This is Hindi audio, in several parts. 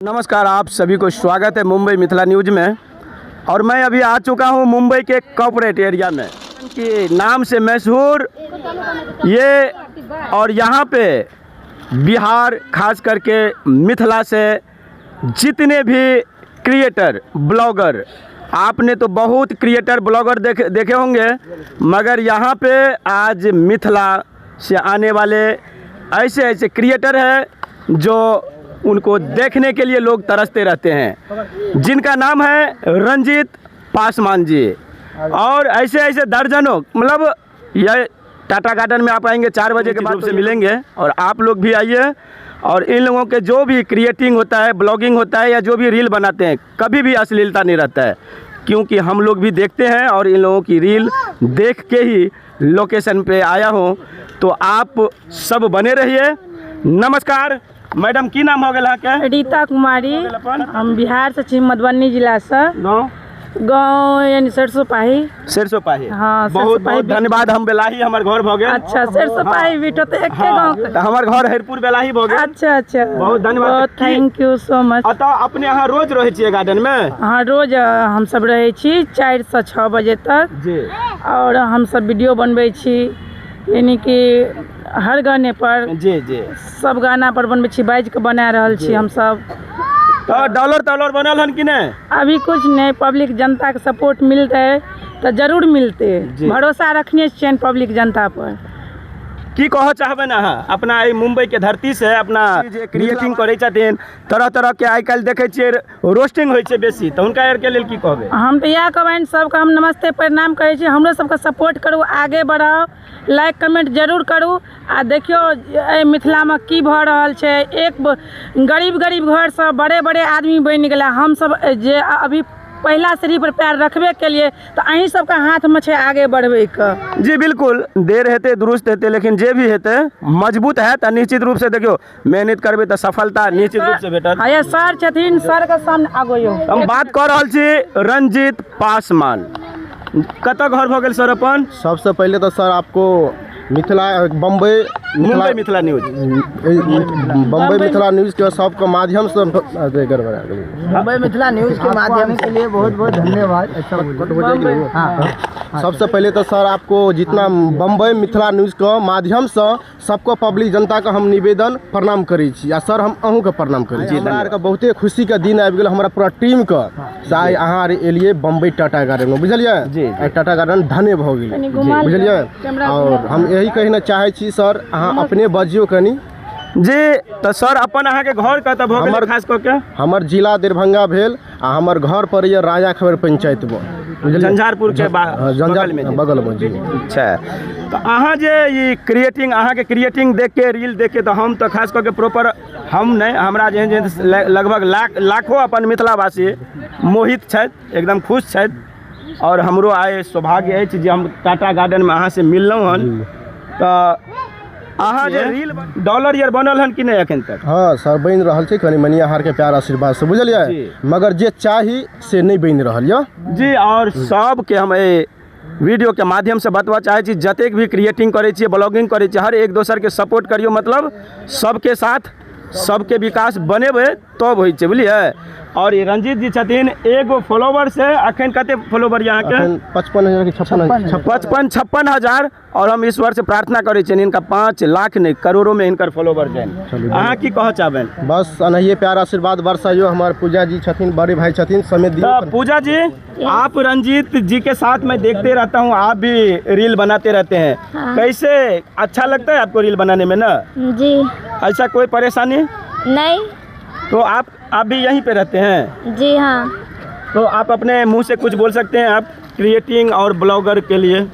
नमस्कार, आप सभी को स्वागत है मुंबई मिथिला न्यूज़ में। और मैं अभी आ चुका हूं मुंबई के कॉर्पोरेट एरिया में कि नाम से मशहूर ये, और यहां पे बिहार खास करके मिथिला से जितने भी क्रिएटर ब्लॉगर, आपने तो बहुत क्रिएटर ब्लॉगर देखे होंगे, मगर यहां पे आज मिथिला से आने वाले ऐसे ऐसे क्रिएटर हैं जो उनको देखने के लिए लोग तरसते रहते हैं, जिनका नाम है रंजीत पासवान जी। और ऐसे ऐसे दर्जनों, मतलब ये टाटा गार्डन में आप आएंगे 4 बजे के बाद से मिलेंगे। और आप लोग भी आइए, और इन लोगों के जो भी क्रिएटिंग होता है, ब्लॉगिंग होता है, या जो भी रील बनाते हैं, कभी भी अश्लीलता नहीं रहता है, क्योंकि हम लोग भी देखते हैं और इन लोगों की रील देख के ही लोकेशन पे आया हूँ। तो आप सब बने रहिए। नमस्कार मैडम, की नाम हो गया के? रीता कुमारी। हम बिहार से छी, मधुबनी जिला से। गाँव यानी सरसों पाही। हाँ, बहुत बहुत धन्यवाद। हम बेलाही हमारे घर भो गए। अच्छा, सरसों पाही बिटो तो एक गाँव। हमारे घर हरपुर बेलाही भो गए। अच्छा, बहुत धन्यवाद, थैंक यू सो मच। अपने यहाँ रोज रहे छिए गार्डन में? हाँ, रोज हम सब रहे छी 4 से 6 बजे तक जी। और हम सब वीडियो बनबै छी, यानी कि हर गाने पर। जी जी, सब गाना पर बनबै छी, बाइज के बना रहल छी हम सब। तो डॉलर बनल हन कि नहीं? अभी कुछ नहीं, पब्लिक जनता के सपोर्ट मिलते तो जरूर मिलते। भरोसा रखने छियन पब्लिक जनता पर। की कह चाहबे ना अपना मुंबई के धरती से अपना जे क्रिएटिंग करे छथिन, तरह तरह के आइ काल्हि देखे छिए रोस्टिंग होइ छै बेसी, तो हुनका के लेल की कहबे? हम तो यह कहबनि सबके हम नमस्ते प्रणाम करे छी। हमरो सबके सपोर्ट करू, आगे बढ़ाओ, लाइक कमेंट जरूर करू। आ देखियो मिथिला में की भ रहल छै, एक गरीब घर से बड़े बड़े आदमी बन गेला। हम सब जे अभी पहला सीढ़ी पर पैर रखबे के लिए, तो अहीं सबके हाथ में छै आगे बढ़बे के। जी बिल्कुल, देर हेते दुरुस्त हेते, लेकिन जे भी हेते मजबूत है तो निश्चित रूप से देखियो मेहनत करबे तो सफलता निश्चित रूप से भेटत। ये सर छथिन, सर के सामने आगो हम बात कर रहल छी रंजीत पासवान। कत घर भ गेल सर अपन? सबसे पहले तो सर आपको मुंबई मिथिला न्यूज़ के सबके माध्यम से मुंबई मिथिला न्यूज़ के माध्यम के लिए बहुत बहुत धन्यवाद। सबसे पहले तो सर आपको जितना मुंबई मिथिला न्यूज़ के माध्यम से सबको पब्लिक जनता का हम निवेदन प्रणाम करै छी। आ सर हम अहूँ के प्रणाम करै छी। हमरा के बहुते खुशी के दिन आबि गेल, हमरा पूरा टीम के चाहे अहाँ एलिए मुंबई टाटा गार्डन में, बुझलिए? टाटा गार्डन धन्य भ गेल, बुझलिए? और हम यही कहना चाहे छी सर, अहाँ अपने बजियो कनी। जी, तो सर अपन अहाँ के घर कत भ गेल खास क के? हमर जिला दरभंगा भेल, आ हमर घर पर ये राजा खबर पंचायत में, झंझारपुर के बगल में। जी अच्छा, तो अहाँ जे ये क्रिएटिंग, अहाँ के क्रिएटिंग देख के, रील देख के, तो हम तो खास करके प्रॉपर हम नहीं, हमरा जेहन लगभग लाखों अपन मिथिलावासी मोहित छथि, एकदम खुश छथि। और हमरो आए सौभाग्य है जे हम टाटा गार्डन में अहाँ से मिललहुँ हन। तो अहाँ जे रील डॉलर यार बनल हन कि नहीं अखन तक? हाँ सर, बन रहल छै कनी मनी अहाँ के प्यार आशीर्वाद से, बुझलिए? मगर जे चाही से नहीं बन रहल है जी। और सब के हम वीडियो के माध्यम से बतवा चाहे छी, जतेक भी क्रिएटिंग करे छी, ब्लॉगिंग करे छी, हर एक दोसर के सपोर्ट करियो, मतलब सबके साथ सबके विकास बनेबे तब होइ छै, बुझलिए? और ये रंजीत जी छथिन, एगो फॉलोवर से अखन कते फॉलोवर यहाँ के? 55,000। और हम ईश्वर से प्रार्थना करे छियनि इनका 5 लाख नहीं करोड़ों में इनकर फॉलोवर जाए। अहाँ की कह चाहबेन? बस अनहिए प्यार आशीर्वाद बरसाइयो। हमारे पूजा जी छथिन, बड़े भाई छथिन, समय दियो। पूजा जी, आप रंजीत जी के साथ मैं देखते रहता हूँ, आप भी रील बनाते रहते हैं। हाँ। कैसे अच्छा लगता है आपको रील बनाने में ना? जी। ऐसा कोई परेशानी नहीं। तो आप भी यहीं पे रहते हैं? जी हाँ। तो आप अपने मुंह से कुछ बोल सकते हैं आप क्रिएटिंग और ब्लॉगर के लिए?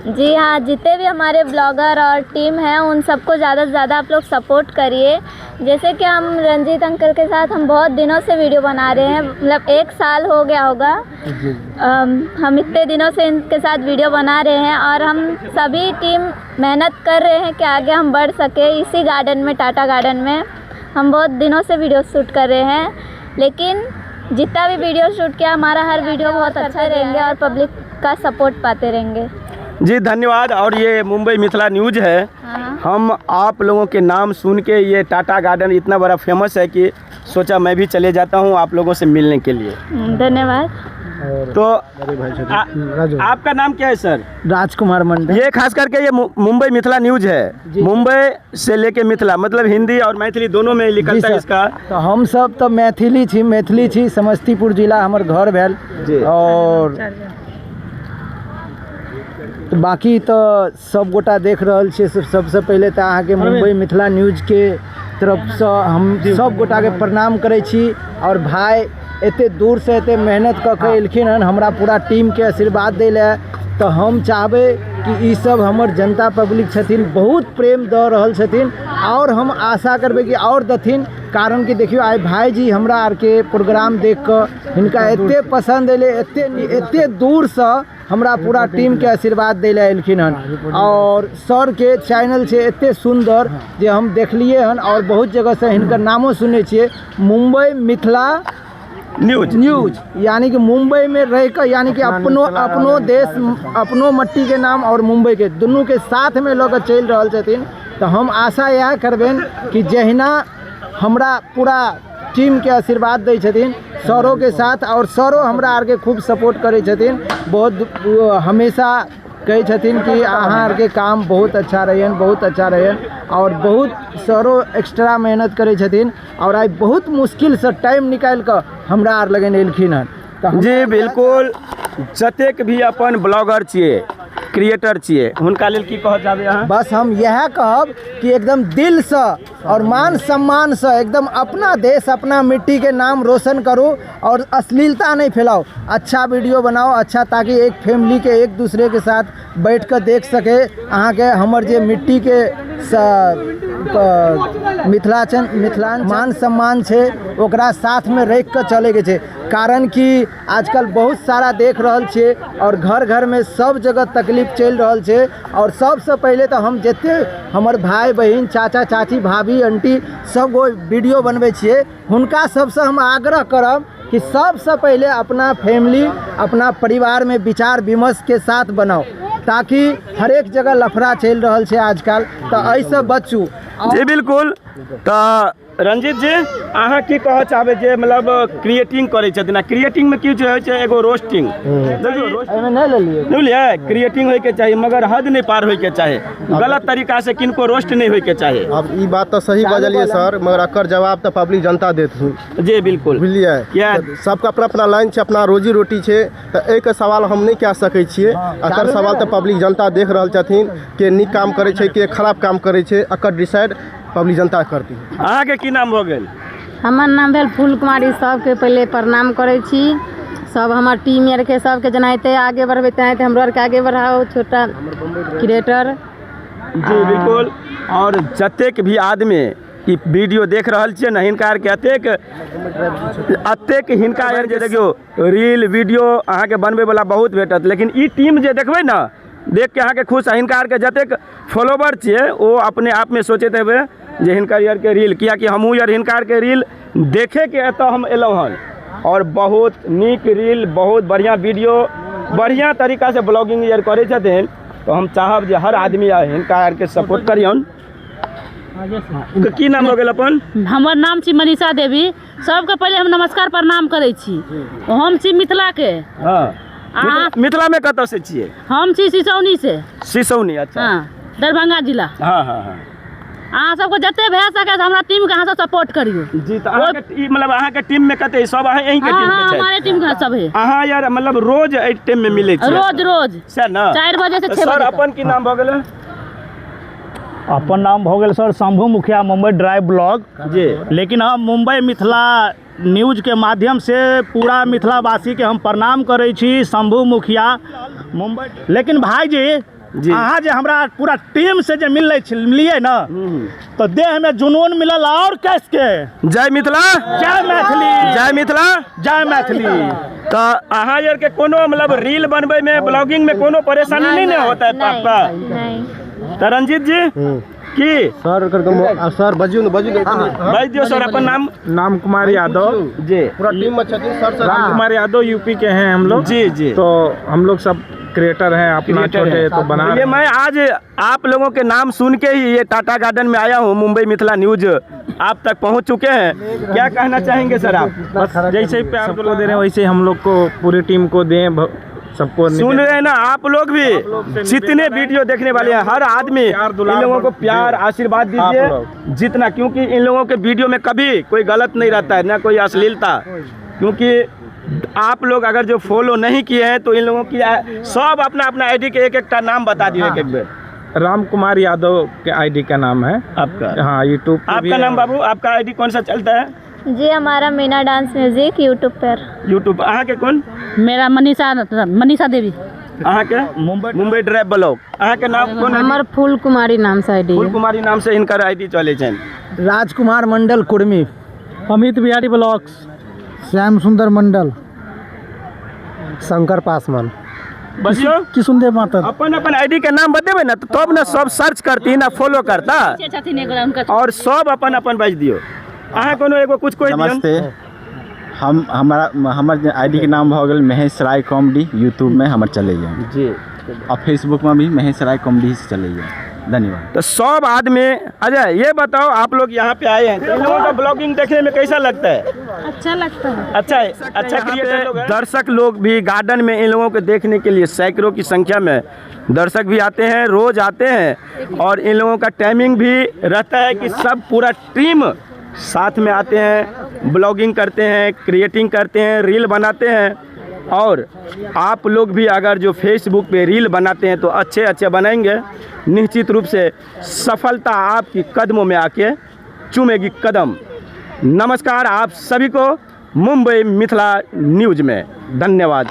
जी हाँ, जितने भी हमारे ब्लॉगर और टीम हैं उन सबको ज़्यादा से ज़्यादा आप लोग सपोर्ट करिए। जैसे कि हम रंजीत अंकल के साथ हम बहुत दिनों से वीडियो बना रहे हैं, मतलब 1 साल हो गया होगा। हम इतने दिनों से इनके साथ वीडियो बना रहे हैं, और हम सभी टीम मेहनत कर रहे हैं कि आगे हम बढ़ सके। इसी गार्डन में, टाटा गार्डन में हम बहुत दिनों से वीडियो शूट कर रहे हैं, लेकिन जितना भी वीडियो शूट किया, हमारा हर वीडियो बहुत अच्छा रहेंगे और पब्लिक का सपोर्ट पाते रहेंगे। जी धन्यवाद। और ये मुंबई मिथिला न्यूज़ है। हम आप लोगों के नाम सुन के, ये टाटा गार्डन इतना बड़ा फेमस है कि सोचा मैं भी चले जाता हूँ आप लोगों से मिलने के लिए। धन्यवाद। तो आपका नाम क्या है सर? राजकुमार मंडल। ये खास करके ये मुंबई मिथिला न्यूज है, मुंबई से लेके मिथिला मतलब हिंदी और मैथिली दोनों में निकलता है इसका। तो हम सब तो मैथिली छी, समस्तीपुर जिला हमर घर भेल और बाकी तो सब गोटा देख रहल छे। सबसे पहले तो अहाँ के मुंबई मिथिला न्यूज के तरफ से हम सब गोटा के प्रणाम करे छी। और भाई एते दूर से एते मेहनत क के एलखिन हन हमरा पूरा टीम के आशीर्वाद दै ले। तो हम चाहबे कि ई सब हमर जनता पब्लिक छथिन बहुत प्रेम द रहल छथिन और हम आशा करबे कि और दथिन। कारण कि देखियो आइ भाईजी हमरा आर के प्रोग्राम देख के हिनका एते पसंद एले, एते दूर से हमरा पूरा टीम के आशीर्वाद दै ले एलखिन हन। और सर के चैनल छै एते सुंदर जे हम देखलिए हन और बहुत जगह से हिनकर नामो सुने छिए, मुंबई मिथिला न्यूज यानी कि मुंबई में रह कर यानी कि अपनो देश अपनो मट्टी के नाम और मुंबई के दुनू के साथ में लऽ कऽ चलि रहल छथिन। तो हम आशा यह करबेन कि जहिना हमरा पूरा टीम के आशीर्वाद दै छथिन सरों के साथ, और सरो हमरा आर के खूब सपोर्ट करे छथिन, बहुत हमेशा कहे छथिन कि अहाँ आर के काम बहुत अच्छा रहन, बहुत अच्छा रहन। और बहुत सरो एक्स्ट्रा मेहनत करे छथिन और आज बहुत मुश्किल से टाइम निकाल कर हमरा आर लगन एलखिन हन। जी बिल्कुल, जतेक भी अपन ब्लॉगर छिए क्रिएटर छिए हुनका लेल की कहऽ चाहबे अहाँ? बस हम यह कहब कि एकदम दिल से और मान सम्मान से एकदम अपना देश अपना मिट्टी के नाम रोशन करो और अश्लीलता नहीं फैलाओ, अच्छा वीडियो बनाओ अच्छा, ताकि एक फैमिली के एक दूसरे के साथ बैठ कर देख सके अहाँ के हमर जे मिट्टी के मिथिलांचल मान सम्मान छे ओकरा साथ में रख कर चले के छे। कारण कि आजकल बहुत सारा देख रहल छे और घर घर में सब जगह तकलीफ चल रहल छे। और सबसे पहले तो हम जते हमर भाई बहन चाचा चाची भाभी आंटी सब वो वीडियो बनबे छिए हुनका सबसे हम आग्रह करब कि सबसे पहले अपना फैमिली अपना परिवार में विचार विमर्श के साथ बनाओ, ताकि हर एक जगह लफड़ा चल रहल छे आजकल, तो ऐसे बचू। जी बिल्कुल। तो रंजीत जी अहाँ की कहऽ चाहबे जे मतलब क्रिएटिंग करे छथिन, क्रिएटिंग में की होय छै एगो रोस्टिंग, देखियो रोस्टिंग नहीं लेलिए बुझलिए, क्रिएटिंग होय के चाहिए मगर हद नहीं पार होय के चाहे, गलत तरीका से किनको रोस्ट नहीं होय के चाहे। अब ई बात तो सही बजलिए सर, मगर एकर जवाब तो पब्लिक जनता देत हूँ। जी बिल्कुल, बुझलिए, सबका अपना अपना लाइन छै, अपना रोजी रोटी छै, तो एक सवाल हम नहीं कह सकै छियै। एकर सवाल तो पब्लिक जनता देख रहल छथिन कि नीक काम करे छै कि खराब काम करे छै, एकर डिसाइड पब्लिक जनता करती है। अहाँ के की नाम हो गेल? हमर नाम भेल फूल कुमारी। सबके पहले प्रणाम करे छी, सब हमर टीम आर के सबके जनाते आगे बढ़बे तेनाहिते हमरो आर के आगे बढ़ाओ छोटा क्रिएटर। जी बिल्कुल। और जतेक भी आदमी ई वीडियो देख रहल छियै ने हिनका आरके अतेक हिनका आर जे देखियो रील वीडियो अहाँके बनबै वाला बहुत भेटत, लेकिन ई टीम जे देखबै ने देख के अहाँके खुश है। हिनका आरके जतेक फॉलोवर छियै ओ अपने आप में सोचैत हेबै जे हिनका यार के रील, कियाकि हमहूँ यार हिनका आर के रील देखे के एतऽ हम एलहुँ हन, और बहुत नीक रील बहुत बढ़िया वीडियो बढ़िया तरीका से ब्लॉगिंग यार करे छथिन। तो हम चाहब जे हर आदमी हिनका आर के सपोर्ट करियन। की नाम हो गेल अपन? हमर नाम छी मनीषा देवी। सबके पहले हम नमस्कार प्रणाम करे छी। हम छी मिथिला के। हाँ, मिथिला में कतऽ से छियै? हम छी सिसौनी से। सिसौनी, अच्छा। हाँ, दरभंगा जिला। हाँ हाँ हाँ। अहाँ सबको जते भए सके हमरा टीम के अहाँ सब सपोर्ट करियो। जी, तो अहाँ के मतलब अहाँ के टीम में कते सब अहाँ यहीं के टीम के छै? हमारे टीम के सब है। अहाँ यार मतलब रोज एहि टीम में मिले छी? रोज सर ना 4 बजे से 6 बजे। सर अपन की नाम भ गेल? अपन नाम भ गेल सर शंभू मुखिया, मुंबई ड्राइव ब्लॉग जी। लेकिन हम मुंबई मिथिला न्यूज के माध्यम से पूरा मिथिलावासी के हम प्रणाम करे छी, शंभू मुखिया मुंबई। लेकिन भाईजी अहाँ जे हमरा पूरा टीम से जे मिलिए ना तो देह में जुनून मिलल और कैस के। जय मिथिला, जय मैथिली, जय मिथिला, जय मैथिली। तो अहाँ यार के कोनो मतलब रील बनबे में ब्लॉगिंग में कोनो परेशानी नहीं होता है आपका? नहीं। तो रंजीत जी की सर बजियो भाई दियो सर अपन नाम। नाम कुमार यादव जी पूरा टीम में छथिन सर राम कुमार यादव यूपी के हैं हम लोग। जी जी। तो हम लोग सब क्रिएटर हैं, अपना छोटे तो बना ये मैं आज आप लोगों के नाम सुन के ही ये टाटा गार्डन में आया हूँ। मुंबई मिथिला न्यूज आप तक पहुँच चुके हैं, क्या कहना चाहेंगे सर आप? बस जैसे ही प्यार सबको दे रहे हैं वैसे हम लोग को पूरी टीम को दें, सबको सुन रहे हैं ना आप लोग भी, जितने वीडियो देखने वाले हैं हर आदमी इन लोगों को प्यार आशीर्वाद दीजिए जितना, क्योंकि इन लोगों के वीडियो में कभी कोई गलत नहीं रहता है, ना कोई अश्लीलता। क्योंकि आप लोग अगर जो फॉलो नहीं किए हैं तो इन लोगों की सब अपना अपना आईडी के एक एक नाम बता दिए एक एक बार। राम कुमार यादव के आईडी का नाम है आपका? हाँ यूट्यूब। आपका नाम बाबू, आपका आईडी कौन सा चलता है? जी हमारा मीना डांस म्यूजिक यूट्यूब पर। यूट्यूब। अहाँ के कौन? मेरा मनीषा देवी। अहाँ के? Mumbai drive blog. अहाँ के नाम कौन? हमार फूल कुमारी नाम से आईडी। फूल कुमारी नाम से इनका आईडी चले छन। राजकुमार मंडल कुर्मी। अमित बिहारी ब्लॉग्स। श्याम सुंदर मंडल। शंकर पासवान। बसियो किशुनदेव माता। अपन अपन आईडी के नाम बतेबे ना तो तब ना सब सर्च करती ना फॉलो करता, और सब अपन अपन बज दियो। अहाँ कोनो एगो कुछ कोई नमस्ते, हमारा आईडी के नाम भऽ गेल महेश राय कॉमेडी। यूट्यूब में हमार चलैया जी, और फेसबुक में भी महेश राय कॉमेडी से चलैया। धन्यवाद। तो सब आदमी। अजय ये बताओ, आप लोग यहाँ पे आए हैं तो इन लोगों का ब्लॉगिंग देखने में कैसा लगता है? अच्छा लगता है। अच्छा है, अच्छा क्रिएटर लोग हैं। दर्शक लोग भी गार्डन में इन लोगों को देखने के लिए सैकड़ों की संख्या में दर्शक भी आते हैं, रोज आते हैं, और इन लोगों का टाइमिंग भी रहता है कि सब पूरा टीम साथ में आते हैं, ब्लॉगिंग करते हैं, क्रिएटिंग करते हैं, रील बनाते हैं। और आप लोग भी अगर जो फेसबुक पे रील बनाते हैं तो अच्छे अच्छे बनाएंगे, निश्चित रूप से सफलता आपकी कदमों में आके चूमेगी कदम। नमस्कार आप सभी को मुंबई मिथिला न्यूज में, धन्यवाद।